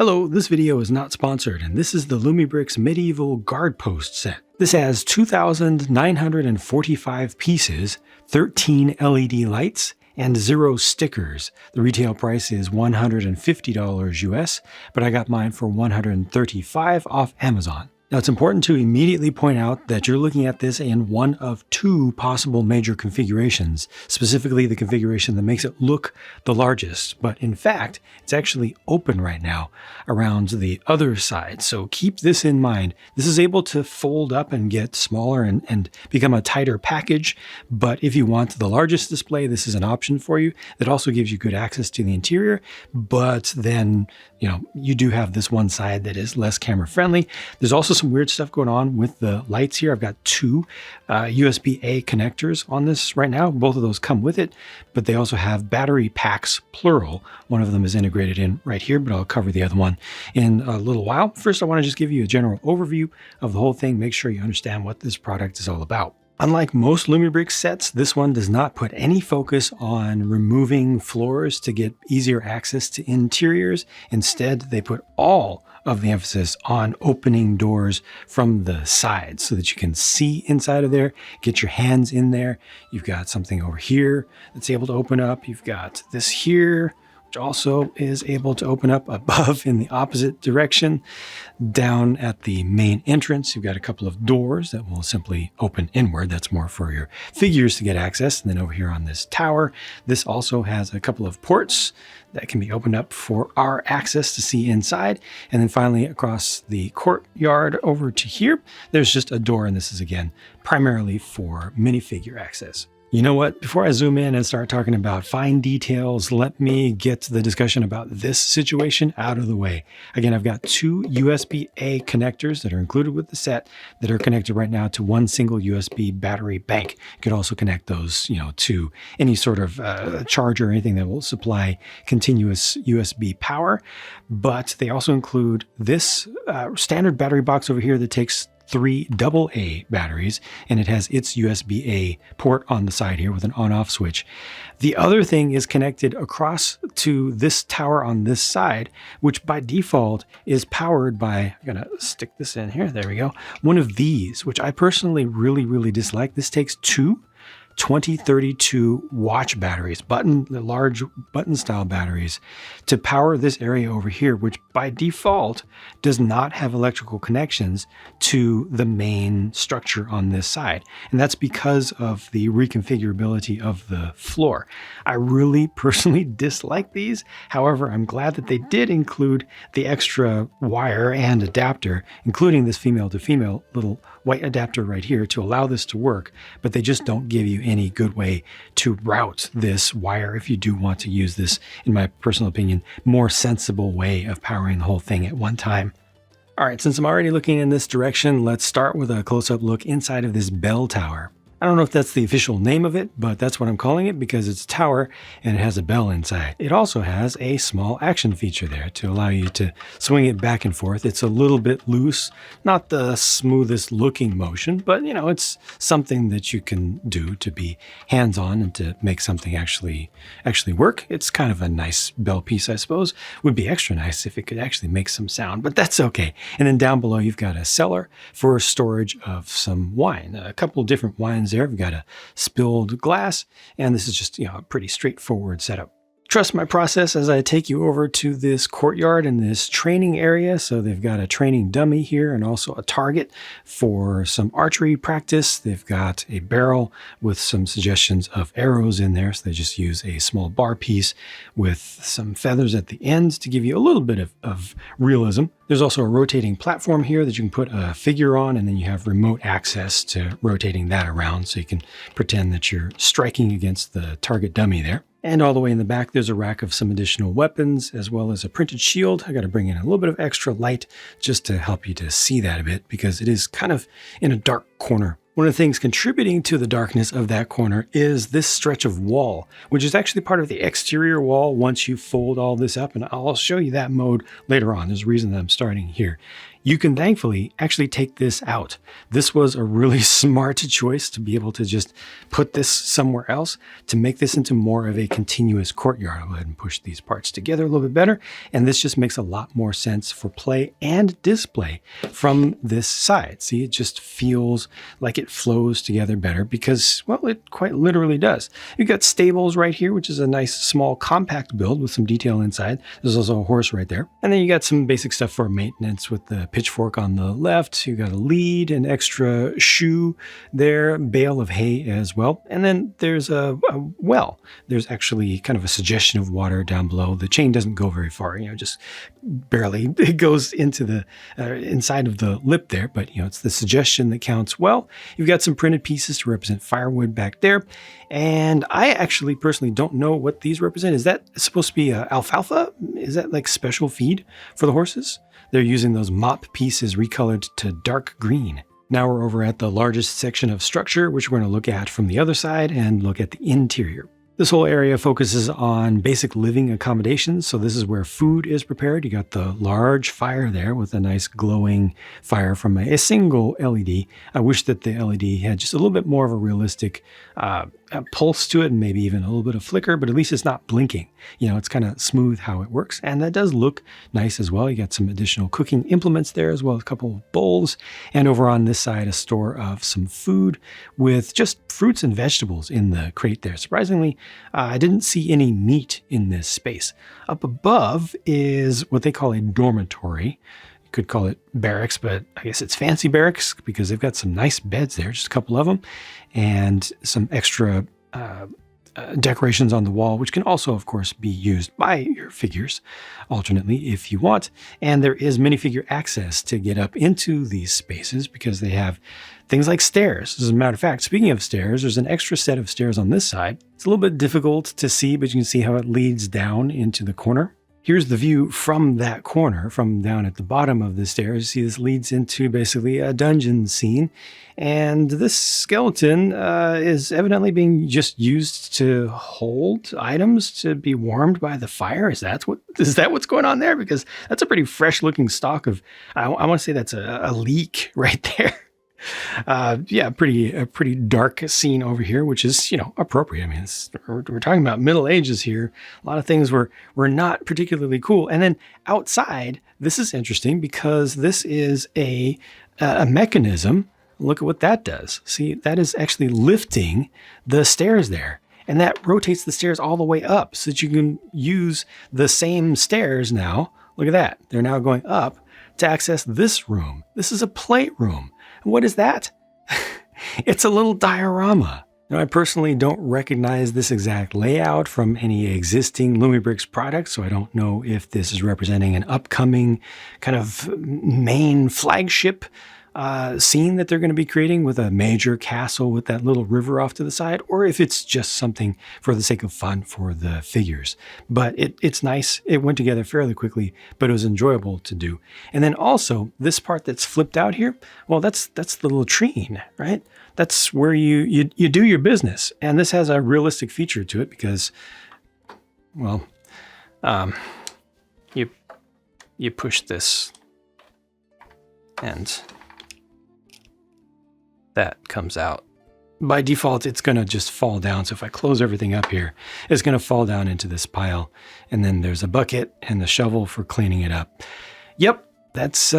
Hello, this video is not sponsored, and this is the Lumibricks Medieval Guard Post set. This has 2,945 pieces, 13 LED lights, and 0 stickers. The retail price is $150 US, but I got mine for $135 off Amazon. Now, it's important to immediately point out that you're looking at this in one of two possible major configurations, specifically the configuration that makes it look the largest. But in fact, it's actually open right now around the other side. So keep this in mind. This is able to fold up and get smaller and become a tighter package. But if you want the largest display, this is an option for you. That also gives you good access to the interior. But then, you do have this one side that is less camera friendly. There's also some weird stuff going on with the lights here. I've got two USB-A connectors on this right now. Both of those come with it, but they also have battery packs, plural. One of them is integrated in right here, but I'll cover the other one in a little while. First, I want to just give you a general overview of the whole thing. Make sure you understand what this product is all about. Unlike most Lumibricks sets, this one does not put any focus on removing floors to get easier access to interiors. Instead, they put all of the emphasis on opening doors from the sides so that you can see inside of there, get your hands in there. You've got something over here that's able to open up. You've got this here, which also is able to open up above in the opposite direction. Down at the main entrance, you've got a couple of doors that will simply open inward. That's more for your figures to get access. And then over here on this tower, this also has a couple of ports that can be opened up for our access to see inside. And then finally across the courtyard over to here, there's just a door. And this is again, primarily for minifigure access. You know what? Before I zoom in and start talking about fine details, let me get the discussion about this situation out of the way. Again, I've got two USB-A connectors that are included with the set that are connected right now to one single USB battery bank. You could also connect those, to any sort of charger or anything that will supply continuous USB power. But they also include this standard battery box over here that takes 3 AA batteries, and it has its USB-A port on the side here with an on-off switch. The other thing is connected across to this tower on this side, which by default is powered by, I'm gonna stick this in here, there we go, one of these, which I personally really dislike. This takes two 2032 watch batteries, the large button style batteries, to power this area over here, which by default does not have electrical connections to the main structure on this side. And that's because of the reconfigurability of the floor. I really personally dislike these. However, I'm glad that they did include the extra wire and adapter, including this female to female little white adapter right here to allow this to work, but they just don't give you any good way to route this wire if you do want to use this, in my personal opinion, more sensible way of powering the whole thing at one time. All right, since I'm already looking in this direction, let's start with a close-up look inside of this bell tower. I don't know if that's the official name of it, but that's what I'm calling it because it's a tower and it has a bell inside. It also has a small action feature there to allow you to swing it back and forth. It's a little bit loose, not the smoothest looking motion, but it's something that you can do to be hands-on and to make something actually work. It's kind of a nice bell piece, I suppose. Would be extra nice if it could actually make some sound, but that's okay. And then down below, you've got a cellar for storage of some wine, a couple different wines there. We've got a spilled glass, and this is just a pretty straightforward setup. Trust my process as I take you over to this courtyard and this training area. So they've got a training dummy here and also a target for some archery practice. They've got a barrel with some suggestions of arrows in there. So they just use a small bar piece with some feathers at the end to give you a little bit of realism. There's also a rotating platform here that you can put a figure on, and then you have remote access to rotating that around so you can pretend that you're striking against the target dummy there. And all the way in the back, there's a rack of some additional weapons, as well as a printed shield. I got to bring in a little bit of extra light just to help you to see that a bit, because it is kind of in a dark corner. One of the things contributing to the darkness of that corner is this stretch of wall, which is actually part of the exterior wall once you fold all this up, and I'll show you that mode later on. There's a reason that I'm starting here. You can thankfully actually take this out. This was a really smart choice to be able to just put this somewhere else to make this into more of a continuous courtyard. I'll go ahead and push these parts together a little bit better. And this just makes a lot more sense for play and display from this side. See, it just feels like it flows together better because, well, it quite literally does. You've got stables right here, which is a nice small compact build with some detail inside. There's also a horse right there. And then you got some basic stuff for maintenance with the pitchfork on the left. You got a lead, an extra shoe there, bale of hay as well. And then there's a well. There's actually kind of a suggestion of water down below. The chain doesn't go very far, just barely. It goes into the inside of the lip there, but it's the suggestion that counts. Well, you've got some printed pieces to represent firewood back there. And I actually personally don't know what these represent. Is that supposed to be alfalfa? Is that like special feed for the horses? They're using those mop pieces recolored to dark green. Now we're over at the largest section of structure, which we're going to look at from the other side and look at the interior. This whole area focuses on basic living accommodations. So this is where food is prepared. You got the large fire there with a nice glowing fire from a single LED. I wish that the LED had just a little bit more of a realistic pulse to it and maybe even a little bit of flicker, but at least it's not blinking. It's kind of smooth how it works. And that does look nice as well. You got some additional cooking implements there as well as a couple of bowls. And over on this side, a store of some food with just fruits and vegetables in the crate there. Surprisingly, I didn't see any meat in this space. Up above is what they call a dormitory. Could call it barracks, but I guess it's fancy barracks because they've got some nice beds there, just a couple of them, and some extra decorations on the wall, which can also, of course, be used by your figures alternately if you want. And there is minifigure access to get up into these spaces because they have things like stairs. As a matter of fact, speaking of stairs, there's an extra set of stairs on this side. It's a little bit difficult to see, but you can see how it leads down into the corner. Here's the view from that corner, from down at the bottom of the stairs. You see this leads into basically a dungeon scene. And this skeleton is evidently being just used to hold items to be warmed by the fire. Is that what's going on there? Because that's a pretty fresh looking stock of, I want to say that's a leek right there. A pretty dark scene over here, which is, appropriate. I mean, we're talking about Middle Ages here. A lot of things were not particularly cool. And then outside, this is interesting because this is a mechanism. Look at what that does. See, that is actually lifting the stairs there. And that rotates the stairs all the way up so that you can use the same stairs now. Look at that. They're now going up to access this room. This is a plate room. What is that? It's a little diorama. Now, I personally don't recognize this exact layout from any existing Lumibricks products, so I don't know if this is representing an upcoming kind of main flagship scene that they're going to be creating with a major castle with that little river off to the side, or if it's just something for the sake of fun for the figures. But it's nice. It went together fairly quickly, but it was enjoyable to do. And then also this part that's flipped out here, well, that's the latrine, right? That's where you do your business. And this has a realistic feature to it because, well, you push this and that comes out. By default, it's going to just fall down. So if I close everything up here, it's going to fall down into this pile. And then there's a bucket and the shovel for cleaning it up. Yep, that's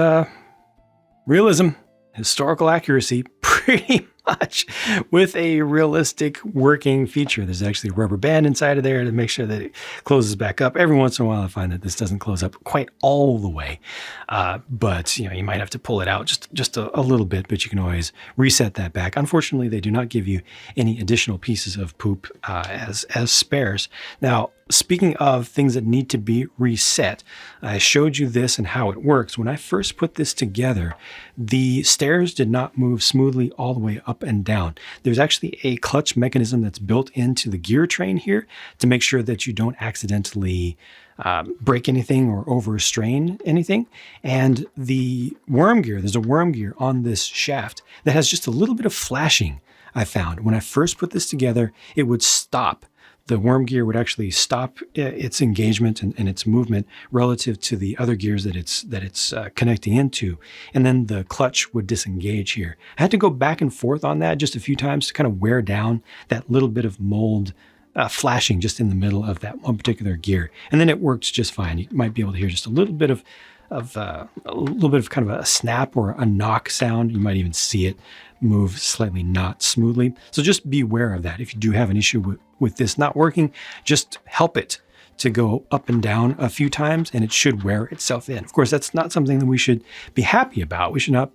realism, historical accuracy, pretty much with a realistic working feature. There's actually a rubber band inside of there to make sure that it closes back up. Every once in a while, I find that this doesn't close up quite all the way. But you might have to pull it out just a little bit, but you can always reset that back. Unfortunately, they do not give you any additional pieces of poop as spares. Now, speaking of things that need to be reset, I showed you this and how it works. When I first put this together, the stairs did not move smoothly all the way up and down. There's actually a clutch mechanism that's built into the gear train here to make sure that you don't accidentally break anything or overstrain anything. And the worm gear, there's a worm gear on this shaft that has just a little bit of flashing. I found when I first put this together, it would stop the worm gear would actually stop its engagement and its movement relative to the other gears that it's connecting into. And then the clutch would disengage here. I had to go back and forth on that just a few times to kind of wear down that little bit of mold flashing just in the middle of that one particular gear. And then it works just fine. You might be able to hear just a little bit of kind of a snap or a knock sound. You might even see it move slightly not smoothly. So just be aware of that. If you do have an issue with this not working, just help it to go up and down a few times and it should wear itself in. Of course, that's not something that we should be happy about. We should not,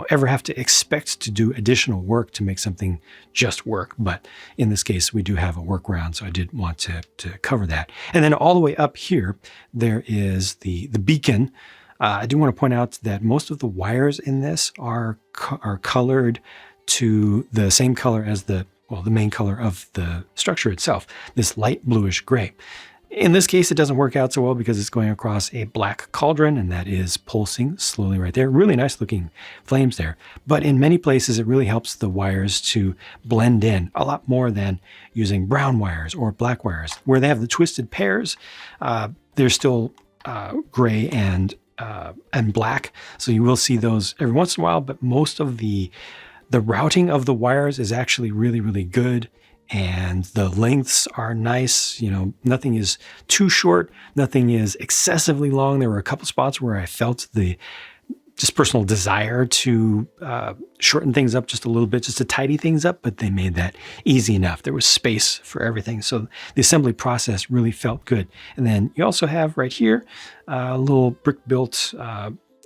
ever have to expect to do additional work to make something just work. But in this case, we do have a workaround. So I did want to cover that. And then all the way up here, there is the beacon. I do want to point out that most of the wires in this are colored to the same color as the main color of the structure itself, this light bluish gray. In this case, it doesn't work out so well because it's going across a black cauldron, and that is pulsing slowly right there. Really nice looking flames there. But in many places, it really helps the wires to blend in a lot more than using brown wires or black wires. Where they have the twisted pairs, they're still gray and black. So you will see those every once in a while, but most of the routing of the wires is actually really, really good. And the lengths are nice. Nothing is too short. Nothing is excessively long. There were a couple spots where I felt the just personal desire to shorten things up just a little bit, just to tidy things up, but they made that easy enough. There was space for everything. So the assembly process really felt good. And then you also have right here a little brick-built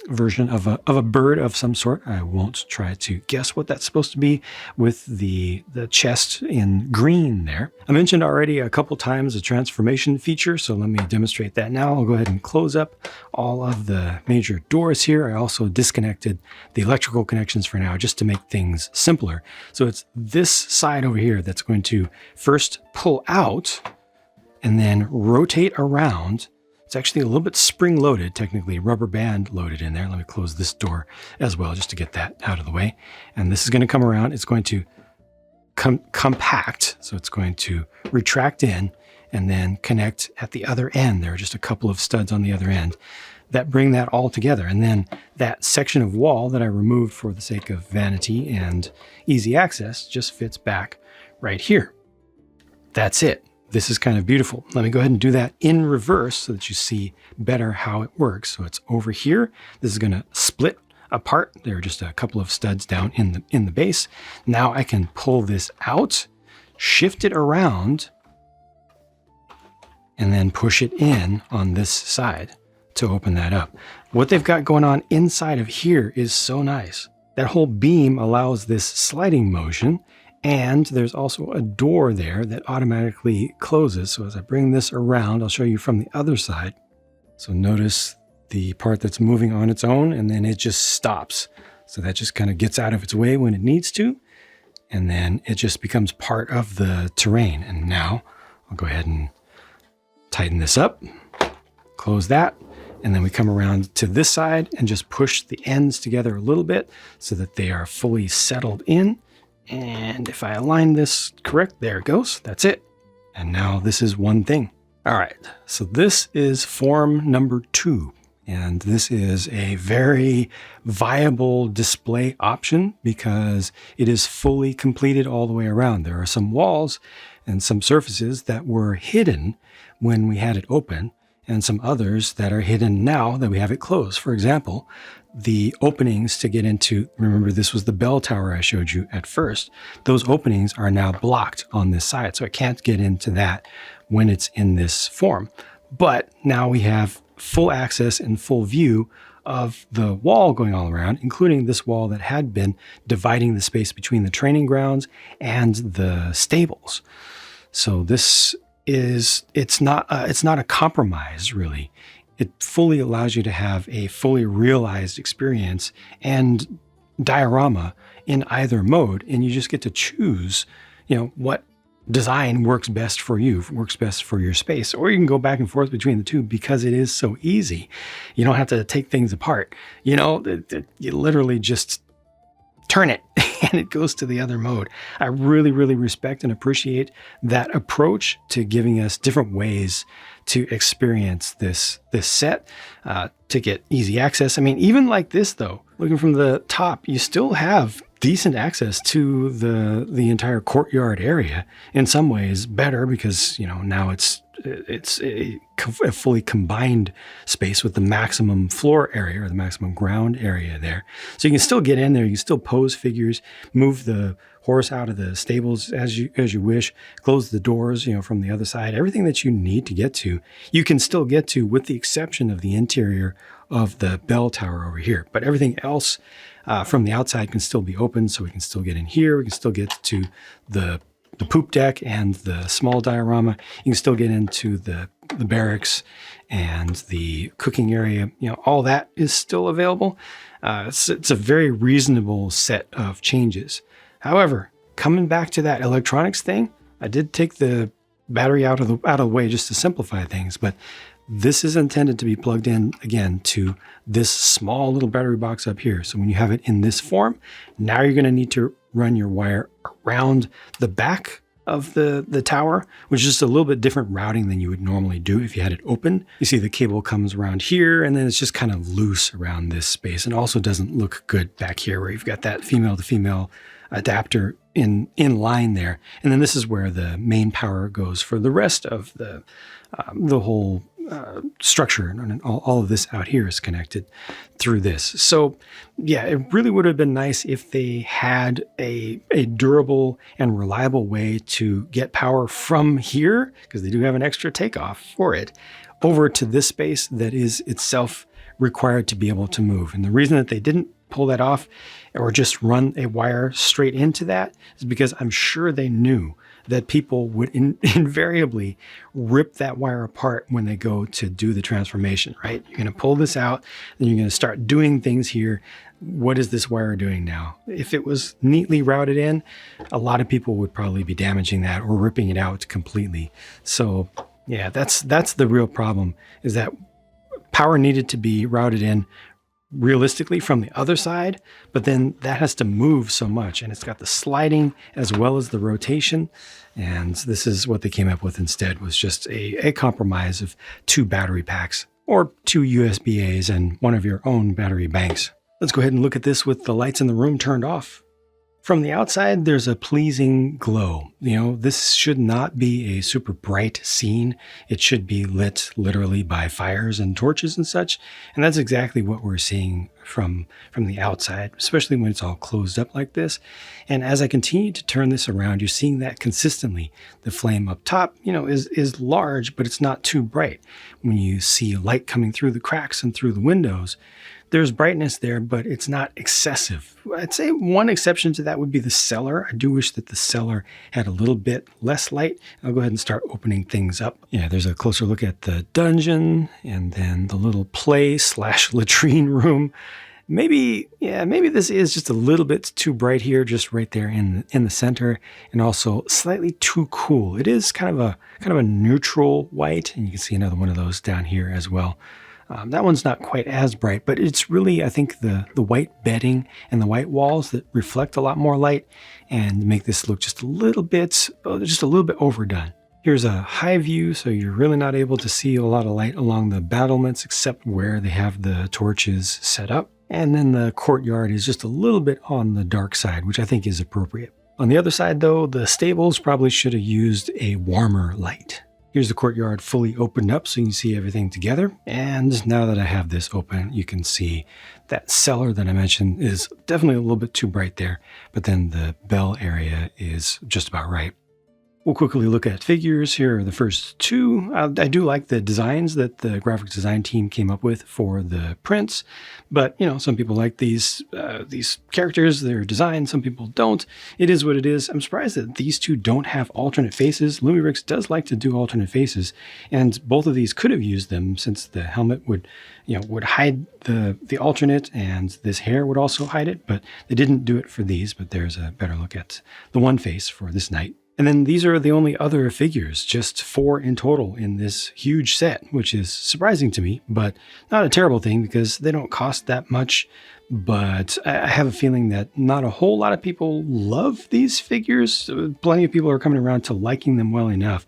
version of a bird of some sort. I won't try to guess what that's supposed to be with the chest in green there. I mentioned already a couple times the transformation feature, so let me demonstrate that now. I'll go ahead and close up all of the major doors here. I also disconnected the electrical connections for now just to make things simpler. So it's this side over here that's going to first pull out and then rotate around. It's actually a little bit spring-loaded, technically rubber band loaded in there. Let me close this door as well, just to get that out of the way. And this is going to come around. It's going to compact. So it's going to retract in and then connect at the other end. There are just a couple of studs on the other end that bring that all together. And then that section of wall that I removed for the sake of vanity and easy access just fits back right here. That's it. This is kind of beautiful. Let me go ahead and do that in reverse so that you see better how it works. So it's over here. This is going to split apart. There are just a couple of studs down in the base. Now I can pull this out, shift it around, and then push it in on this side to open that up. What they've got going on inside of here is so nice. That whole beam allows this sliding motion. And there's also a door there that automatically closes. So as I bring this around, I'll show you from the other side. So notice the part that's moving on its own, and then it just stops. So that just kind of gets out of its way when it needs to. And then it just becomes part of the terrain. And now I'll go ahead and tighten this up, close that. And then we come around to this side and just push the ends together a little bit so that they are fully settled in. And if I align this correct, there it goes. That's it. And now this is one thing. All right. So this is form number 2. And this is a very viable display option because it is fully completed all the way around. There are some walls and some surfaces that were hidden when we had it open, and some others that are hidden now that we have it closed. For example, the openings to get into, remember this was the bell tower I showed you at first, those openings are now blocked on this side. So I can't get into that when it's in this form. But now we have full access and full view of the wall going all around, including this wall that had been dividing the space between the training grounds and the stables. So this is, it's not a compromise really. It fully allows you to have a fully realized experience and diorama in either mode, and you just get to choose, what design works best for you, works best for your space. Or you can go back and forth between the two because it is so easy. You don't have to take things apart. You literally just turn it and it goes to the other mode. I really, really respect and appreciate that approach to giving us different ways to experience this set, to get easy access. I mean, even like this though, looking from the top, you still have decent access to the entire courtyard area. In some ways better because, now it's a fully combined space with the maximum floor area or the maximum ground area there. So you can still get in there, you can still pose figures, move the horse out of the stables as you wish, close the doors, from the other side. Everything that you need to get to, you can still get to, with the exception of the interior of the bell tower over here. But everything else from the outside can still be open, so we can still get in here. We can still get to the poop deck and the small diorama. You can still get into the barracks and the cooking area. All that is still available. It's a very reasonable set of changes. However, coming back to that electronics thing, I did take the battery out of the way just to simplify things, but this is intended to be plugged in again to this small little battery box up here. So when you have it in this form, now you're going to need to run your wire around the back of the tower, which is just a little bit different routing than you would normally do if you had it open. You see the cable comes around here, and then it's just kind of loose around this space, and also doesn't look good back here where you've got that female to female adapter in line there. And then this is where the main power goes for the rest of the whole structure, and all of this out here is connected through this. So yeah, it really would have been nice if they had a durable and reliable way to get power from here, because they do have an extra takeoff for it, over to this space that is itself required to be able to move. And the reason that they didn't pull that off or just run a wire straight into that is because I'm sure they knew that people would invariably rip that wire apart when they go to do the transformation, right? You're going to pull this out, then you're going to start doing things here. What is this wire doing now? If it was neatly routed in, a lot of people would probably be damaging that or ripping it out completely. So yeah, that's the real problem, is that power needed to be routed in realistically from the other side, but then that has to move so much, and it's got the sliding as well as the rotation. And this is what they came up with instead, was just a compromise of 2 battery packs or 2 USB-As and one of your own battery banks. Let's go ahead and look at this with the lights in the room turned off. From the outside, there's a pleasing glow. This should not be a super bright scene. It should be lit literally by fires and torches and such. And that's exactly what we're seeing from the outside, especially when it's all closed up like this. And as I continue to turn this around, you're seeing that consistently. The flame up top, is large, but it's not too bright. When you see light coming through the cracks and through the windows, there's brightness there, but it's not excessive. I'd say one exception to that would be the cellar. I do wish that the cellar had a little bit less light. I'll go ahead and start opening things up. Yeah, there's a closer look at the dungeon, and then the little play/latrine room. Maybe this is just a little bit too bright here, just right there in the center, and also slightly too cool. It is kind of a neutral white, and you can see another one of those down here as well. That one's not quite as bright, but it's really, I think, the white bedding and the white walls that reflect a lot more light and make this look just a little bit overdone. Here's a high view, so you're really not able to see a lot of light along the battlements except where they have the torches set up. And then the courtyard is just a little bit on the dark side, which I think is appropriate. On the other side, though, the stables probably should have used a warmer light. Here's the courtyard fully opened up so you can see everything together. And now that I have this open, you can see that cellar that I mentioned is definitely a little bit too bright there, but then the bell area is just about right. We'll quickly look at figures. Here are the first 2. I do like the designs that the graphics design team came up with for the prints, but some people like these characters, their design, some people don't. It is what it is. I'm surprised that these 2 don't have alternate faces. Lumibricks does like to do alternate faces, and both of these could have used them, since the helmet would hide the alternate, and this hair would also hide it, but they didn't do it for these. But there's a better look at the one face for this knight. And then these are the only other figures, just 4 in total in this huge set, which is surprising to me, but not a terrible thing because they don't cost that much. But I have a feeling that not a whole lot of people love these figures. Plenty of people are coming around to liking them well enough.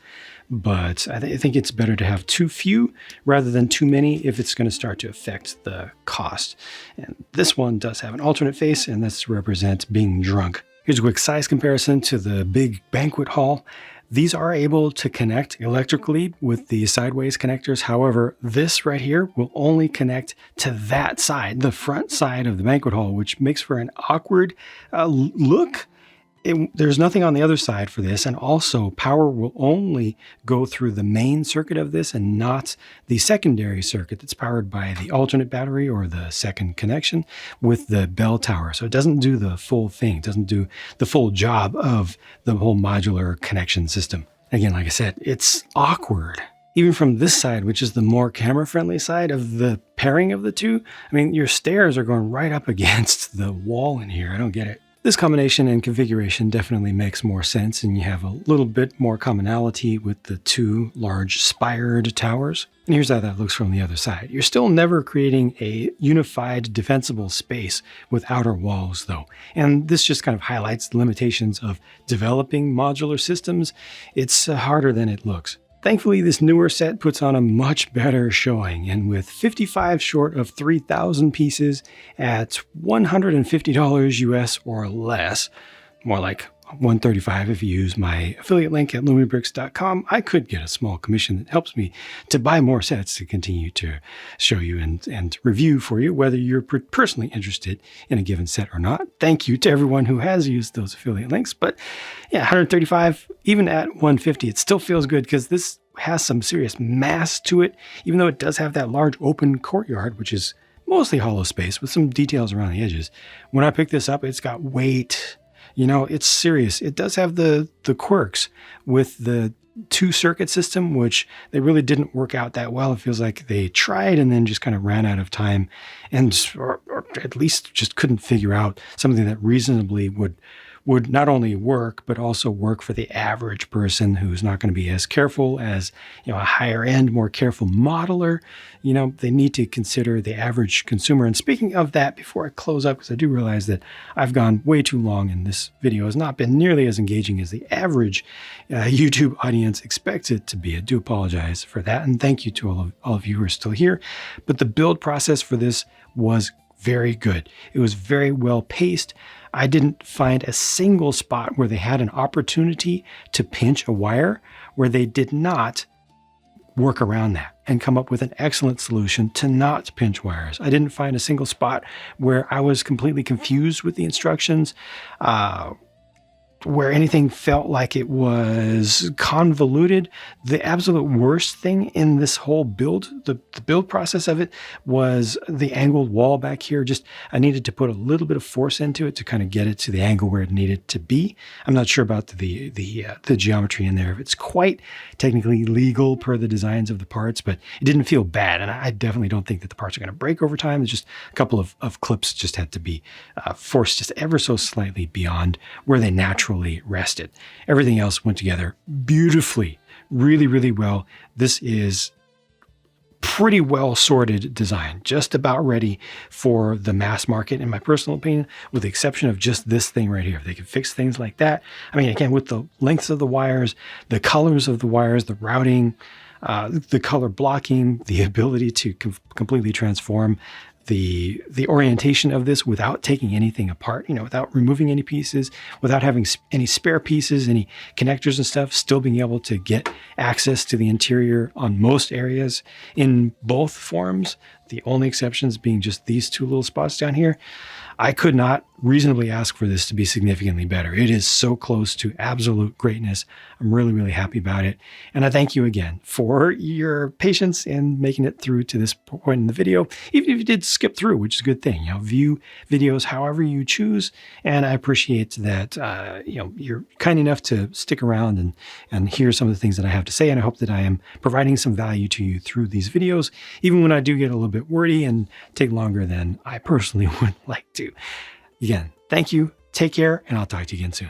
But I think it's better to have too few rather than too many if it's going to start to affect the cost. And this one does have an alternate face, and that's to represent being drunk. Here's a quick size comparison to the big banquet hall. These are able to connect electrically with the sideways connectors. However, this right here will only connect to that side, the front side of the banquet hall, which makes for an awkward look. There's nothing on the other side for this, and also power will only go through the main circuit of this and not the secondary circuit that's powered by the alternate battery or the second connection with the bell tower. So it doesn't do the full thing. It doesn't do the full job of the whole modular connection system. Again, like I said, it's awkward. Even from this side, which is the more camera-friendly side of the pairing of the two, I mean, your stairs are going right up against the wall in here. I don't get it. This combination and configuration definitely makes more sense, and you have a little bit more commonality with the 2 large spired towers. And here's how that looks from the other side. You're still never creating a unified defensible space with outer walls though. And this just kind of highlights the limitations of developing modular systems. It's harder than it looks. Thankfully, this newer set puts on a much better showing, and with 55 short of 3,000 pieces at $150 US or less, more like $135 if you use my affiliate link at lumibricks.com, I could get a small commission that helps me to buy more sets to continue to show you and review for you, whether you're personally interested in a given set or not. Thank you to everyone who has used those affiliate links. But yeah, $135, even at $150, it still feels good because this has some serious mass to it, even though it does have that large open courtyard, which is mostly hollow space with some details around the edges. When I picked this up, it's got weight. You know, it's serious. It does have the quirks with the 2-circuit system, which they really didn't work out that well. It feels like they tried and then just kind of ran out of time and or at least just couldn't figure out something that reasonably would not only work, but also work for the average person who's not going to be as careful as, you know, a higher end, more careful modeler. You know, they need to consider the average consumer. And speaking of that, before I close up, because I do realize that I've gone way too long and this video has not been nearly as engaging as the average YouTube audience expects it to be. I do apologize for that. And thank you to all of you who are still here. But the build process for this was very good. It was very well paced. I didn't find a single spot where they had an opportunity to pinch a wire where they did not work around that and come up with an excellent solution to not pinch wires. I didn't find a single spot where I was completely confused with the instructions, where anything felt like it was convoluted. The absolute worst thing in this whole build, the build process of it, was the angled wall back here. Just, I needed to put a little bit of force into it to kind of get it to the angle where it needed to be. I'm not sure about the geometry in there, if it's quite technically legal per the designs of the parts, but it didn't feel bad. And I definitely don't think that the parts are going to break over time. It's just a couple of clips just had to be forced just ever so slightly beyond where they naturally rested. Everything else went together beautifully, really, really well. This is pretty well sorted design, just about ready for the mass market, in my personal opinion, with the exception of just this thing right here. If they could fix things like that, I mean, again, with the lengths of the wires, the colors of the wires, the routing, the color blocking, the ability to completely transform the orientation of this without taking anything apart, you know, without removing any pieces, without having any spare pieces, any connectors and stuff, still being able to get access to the interior on most areas in both forms. The only exceptions being just these 2 little spots down here. I could not reasonably ask for this to be significantly better. It is so close to absolute greatness. I'm really, really happy about it. And I thank you again for your patience in making it through to this point in the video. Even if you did skip through, which is a good thing, you know, view videos however you choose. And I appreciate that, you know, you're kind enough to stick around and hear some of the things that I have to say. And I hope that I am providing some value to you through these videos, even when I do get a little bit wordy and take longer than I personally would like to. Again, thank you, take care, and I'll talk to you again soon.